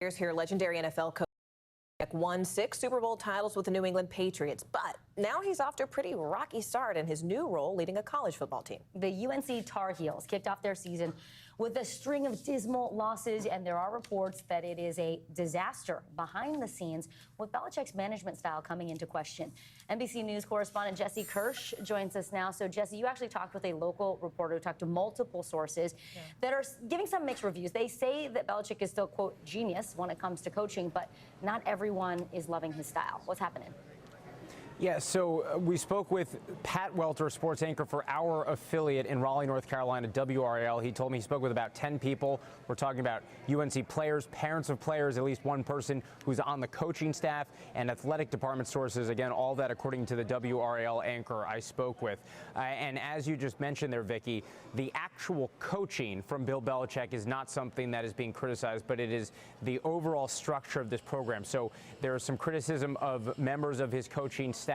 Here's here, legendary NFL coach won 6 Super Bowl titles with the New England Patriots, but now he's off to a pretty rocky start in his new role leading a college football team. The UNC Tar Heels kicked off their season with a string of dismal losses, and there are reports that it is a disaster behind the scenes, with Belichick's management style coming into question. NBC News correspondent Jesse Kirsch joins us now. So, Jesse, you actually talked with a local reporter who talked to multiple sources that are giving some mixed reviews. They say that Belichick is still, quote, genius when it comes to coaching, but not everyone is loving his style. What's happening? Yeah, so we spoke with Pat Welter, sports anchor for our affiliate in Raleigh, North Carolina, WRAL. He told me he spoke with about 10 people. We're talking about UNC players, parents of players, at least one person who's on the coaching staff, and athletic department sources. Again, all that according to the WRAL anchor I spoke with. And as you just mentioned there, Vicky, the actual coaching from Bill Belichick is not something that is being criticized, but it is the overall structure of this program. So there is some criticism of members of his coaching staff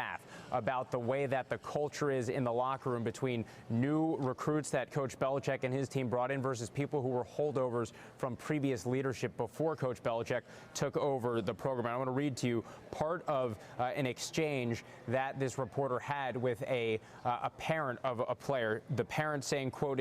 about the way that the culture is in the locker room between new recruits that Coach Belichick and his team brought in versus people who were holdovers from previous leadership before Coach Belichick took over the program. And I want to read to you part of an exchange that this reporter had with a parent of a player. The parent saying, quote,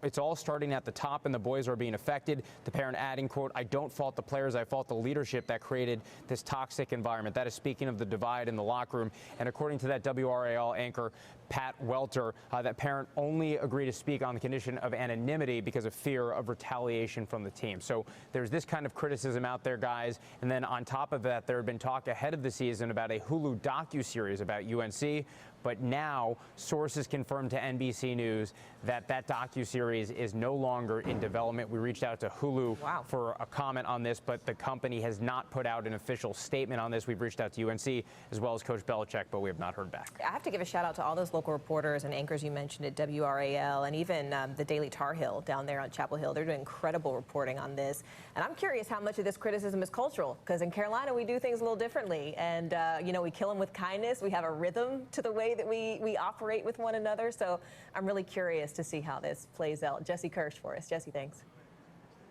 it's all starting at the top and the boys are being affected. The parent adding, quote, I don't fault the players, I fault the leadership that created this toxic environment. That is speaking of the divide in the locker room. And according to that WRAL anchor, Pat Welter, that parent only agreed to speak on the condition of anonymity because of fear of retaliation from the team. So there's this kind of criticism out there, guys. And then on top of that, there had been talk ahead of the season about a Hulu docuseries about UNC. But now sources confirmed to NBC News that that docuseries is no longer in development. We reached out to Hulu for a comment on this, but the company has not put out an official statement on this. We've reached out to UNC as well as Coach Belichick, but we have not heard back. I have to give a shout out to all those local reporters and anchors you mentioned at WRAL and even the Daily Tar Heel down there on Chapel Hill. They're doing incredible reporting on this. And I'm curious how much of this criticism is cultural, because in Carolina we do things a little differently. And, you know, we kill them with kindness. We have a rhythm to the way that we operate with one another. So I'm really curious to see how this plays out. Jesse Kirsch for us. Jesse, thanks.